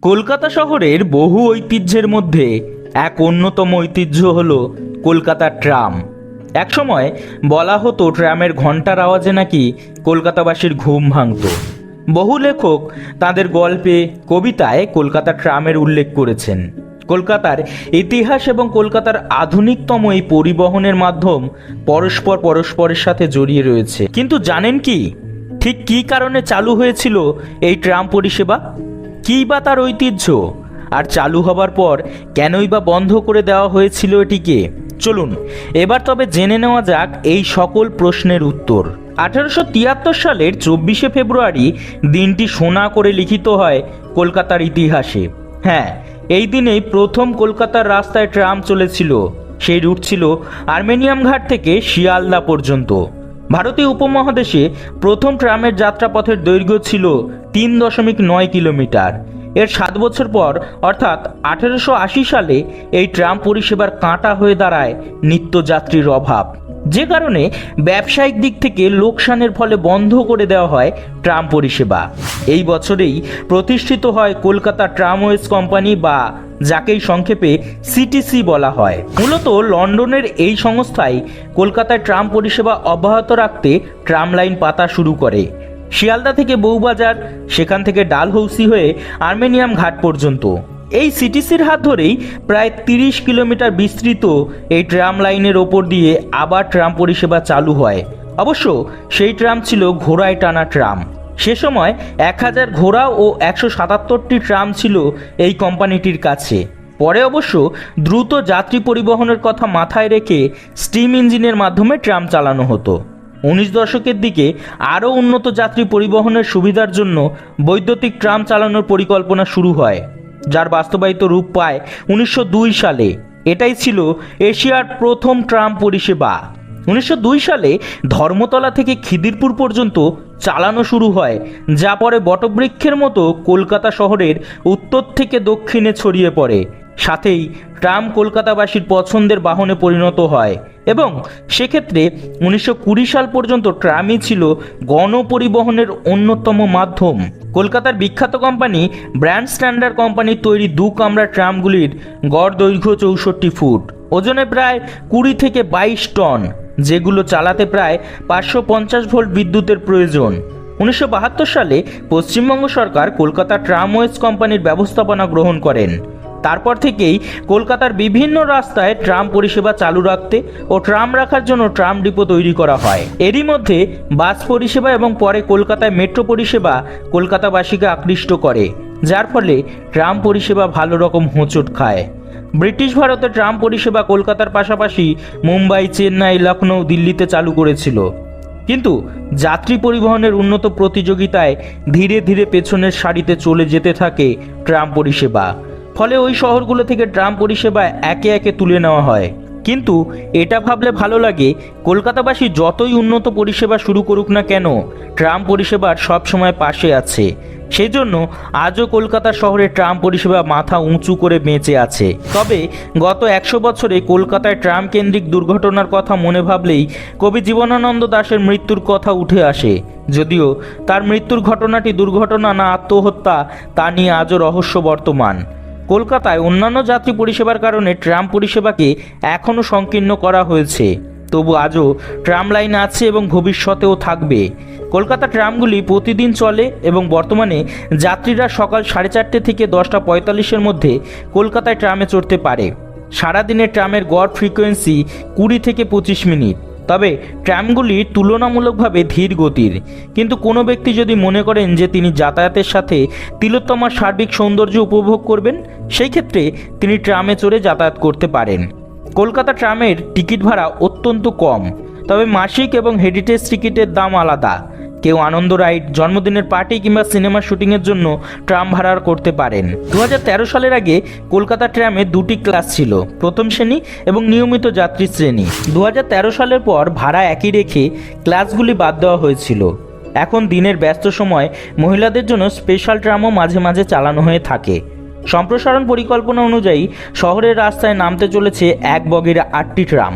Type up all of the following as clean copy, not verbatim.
কলকাতা শহরের বহু ঐতিহ্যের মধ্যে এক অন্যতম ঐতিহ্য হল কলকাতার ট্রাম। একসময় বলা হতো ট্রামের ঘণ্টার আওয়াজে নাকি কলকাতাবাসীর ঘুম ভাঙত। বহু লেখক তাদের গল্পে, কবিতায় কলকাতার ট্রামের উল্লেখ করেছেন। কলকাতার ইতিহাস এবং কলকাতার আধুনিকতম এই পরিবহনের মাধ্যম পরস্পরের সাথে জড়িয়ে রয়েছে। কিন্তু জানেন কি, ঠিক কী কারণে চালু হয়েছিল এই ট্রাম পরিষেবা? কী বা তার ঐতিহ্য? আর চালু হবার পর কেনই বা বন্ধ করে দেওয়া হয়েছিল এটিকে? চলুন এবার তবে জেনে নেওয়া যাক এই সকল প্রশ্নের উত্তর। 1873 সালের 24শে ফেব্রুয়ারি দিনটি সোনা করে লিখিত হয় কলকাতার ইতিহাসে। হ্যাঁ, এই দিনেই প্রথম কলকাতার রাস্তায় ট্রাম চলেছিল। সেই রুট ছিল আর্মেনিয়াম ঘাট থেকে শিয়ালদা পর্যন্ত। ভারতীয় উপমহাদেশে প্রথম ট্রামের যাত্রাপথের দৈর্ঘ্য ছিল 3.9 কিলোমিটার। এর 7 বছর পর অর্থাৎ 1880 সালে এই ট্রাম পরিষেবার কাঁটা হয়ে দাঁড়ায় নিত্যযাত্রীর অভাব, যে কারণে ব্যবসায়িক দিক থেকে লোকসানের ফলে বন্ধ করে দেওয়া হয় ট্রাম পরিষেবা। এই বছরেই প্রতিষ্ঠিত হয় কলকাতা ট্রামওয়েজ কোম্পানি, বা যাকেই সংক্ষেপে সিটিসি বলা হয়। মূলত লন্ডনের এই সংস্থাই কলকাতায় ট্রাম পরিষেবা অব্যাহত রাখতে ট্রাম লাইন পাতা শুরু করে। শিয়ালদা থেকে বউবাজার, সেখান থেকে ডালহৌসি হয়ে আর্মেনিয়াম ঘাট পর্যন্ত। এই সিটিসির হাত ধরেই প্রায় 30 কিলোমিটার বিস্তৃত এই ট্রাম লাইনের ওপর দিয়ে আবার ট্রাম পরিষেবা চালু হয়। অবশ্য সেই ট্রাম ছিল ঘোড়ায় টানা ট্রাম। সে সময় 1000 ঘোড়া ও 177টি ট্রাম ছিল এই কোম্পানিটির কাছে। পরে অবশ্য দ্রুত যাত্রী পরিবহনের কথা মাথায় রেখে স্টিম ইঞ্জিনের মাধ্যমে ট্রাম চালানো হতো। 19 দশকের দিকে আরও উন্নত যাত্রী পরিবহনের সুবিধার জন্য বৈদ্যুতিক ট্রাম চালানোর পরিকল্পনা শুরু হয়, যার বাস্তবায়িত রূপ পায় 1902 সালে। এটাই ছিল এশিয়ার প্রথম ট্রাম পরিষেবা। 1902 সালে ধর্মতলা থেকে খিদিরপুর পর্যন্ত চালানো শুরু হয়, যা পরে বটবৃক্ষের মতো কলকাতা শহরের উত্তর থেকে দক্ষিণে ছড়িয়ে পড়ে। সাথেই ট্রাম কলকাতাবাসীর পছন্দের বাহনে পরিণত হয় এবং সেক্ষেত্রে 1920 সাল পর্যন্ত ট্রামই ছিল গণপরিবহনের অন্যতম মাধ্যম। কলকাতার বিখ্যাত কোম্পানি ব্র্যান্ড স্ট্যান্ডার্ড কোম্পানির তৈরি 2 কামরা ট্রামগুলির গড় দৈর্ঘ্য 64 ফুট, ওজনে প্রায় 20 থেকে 22 টন, যেগুলো চালাতে প্রায় 550 ভোল্ট বিদ্যুতের প্রয়োজন। 1972 সালে পশ্চিমবঙ্গ সরকার কলকাতা ট্রামওয়েজ কোম্পানির ব্যবস্থাপনা গ্রহণ করেন। তারপর থেকেই কলকাতার বিভিন্ন রাস্তায় ট্রাম পরিষেবা চালু রাখতে ও ট্রাম রাখার জন্য ট্রাম ডিপো তৈরি করা হয়। এরই মধ্যে বাস পরিষেবা এবং পরে কলকাতায় মেট্রো পরিষেবা কলকাতাবাসীকে আকৃষ্ট করে, যার ফলে ট্রাম পরিষেবা ভালো রকম হোঁচট খায়। ব্রিটিশ ভারতে ট্রাম পরিষেবা কলকাতার পাশাপাশি মুম্বাই, চেন্নাই, লখনৌ, দিল্লিতে চালু করেছিল। কিন্তু যাত্রী পরিবহনের উন্নত প্রতিযোগিতায় ধীরে ধীরে পেছনের সারিতে চলে যেতে থাকে ট্রাম পরিষেবা। ফলে ওই শহরগুলো থেকে ট্রাম পরিষেবা একে একে তুলে নেওয়া হয়। কিন্তু এটা ভাবলে ভালো লাগে, কলকাতাবাসী যতই উন্নত পরিষেবা শুরু করুক না কেন, ট্রাম পরিষেবার সবসময় পাশে আছে। সেই জন্য আজও কলকাতা শহরে ট্রাম পরিষেবা মাথা উঁচু করে বেঁচে আছে। তবে গত 100 বছরে কলকাতায় ট্রাম কেন্দ্রিক দুর্ঘটনার কথা মনে ভাবলেই কবি জীবনানন্দ দাশের মৃত্যুর কথা উঠে আসে। যদিও তার মৃত্যুর ঘটনাটি দুর্ঘটনা না আত্মহত্যা, তা নিয়ে আজও রহস্য বর্তমান। কলকাতায় অন্যান্য যাত্রী পরিষেবার কারণে ট্রাম পরিষেবাকে এখনও সংকীর্ণ করা হয়েছে, তবু আজও ট্রাম লাইন আছে এবং ভবিষ্যতেও থাকবে। কলকাতা ট্রামগুলি প্রতিদিন চলে এবং বর্তমানে যাত্রীরা সকাল 4:30 থেকে 10:45-এর মধ্যে কলকাতায় ট্রামে চড়তে পারে। সারাদিনে ট্রামের গড় ফ্রিকোয়েন্সি 20 থেকে 25 মিনিট। তবে ট্রামগুলি তুলনামূলকভাবে ধীর গতির, কিন্তু কোনো ব্যক্তি যদি মনে করেন যে তিনি যাতায়াতের সাথে তিলোত্তমার সার্বিক সৌন্দর্য উপভোগ করবেন, সেই ক্ষেত্রে তিনি ট্রামে চড়ে যাতায়াত করতে পারেন। কলকাতা ট্রামের টিকিট ভাড়া অত্যন্ত কম, তবে মাসিক এবং হেরিটেজ টিকিটের দাম আলাদা। কেউ আনন্দ রাইড, জন্মদিনের পার্টি কিংবা সিনেমা শুটিংয়ের জন্য ট্রাম ভাড়া করতে পারেন। 2013 সালের আগে কলকাতা ট্রামে 2টি ক্লাস ছিল, প্রথম শ্রেণী এবং নিয়মিত যাত্রী শ্রেণী। 2013 সালের পর ভাড়া একই রেখে ক্লাসগুলি বাদ দেওয়া হয়েছিল। এখন দিনের ব্যস্ত সময় মহিলাদের জন্য স্পেশাল ট্রামও মাঝে মাঝে চালানো হয়ে থাকে। সম্প্রসারণ পরিকল্পনা অনুযায়ী শহরের রাস্তায় নামতে চলেছে এক বগির 8টি ট্রাম।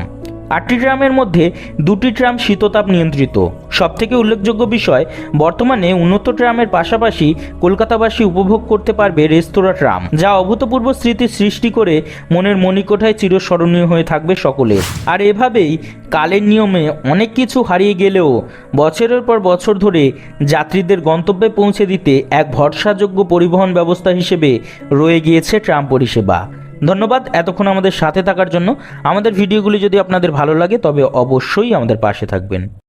8টি ট্রামের মধ্যে 2টি ট্রাম শীততাপ নিয়ন্ত্রিত। সবথেকে উল্লেখযোগ্য বিষয়, বর্তমানে উন্নত ট্রামের পাশাপাশি কলকাতাবাসী উপভোগ করতে পারবে রেস্তোরাঁ ট্রাম, যা অভূতপূর্ব স্মৃতি সৃষ্টি করে মনের মণিকোঠায় চিরস্মরণীয় হয়ে থাকবে সকলের। আর এভাবেই কালের নিয়মে অনেক কিছু হারিয়ে গেলেও বছরের পর বছর ধরে যাত্রীদের গন্তব্যে পৌঁছে দিতে এক ভরসাযোগ্য পরিবহন ব্যবস্থা হিসেবে রয়ে গিয়েছে ট্রাম পরিষেবা। ধন্যবাদ এতক্ষণ আমাদের সাথে থাকার জন্য। আমাদের ভিডিওগুলি যদি আপনাদের ভালো লাগে তবে অবশ্যই আমাদের পাশে থাকবেন।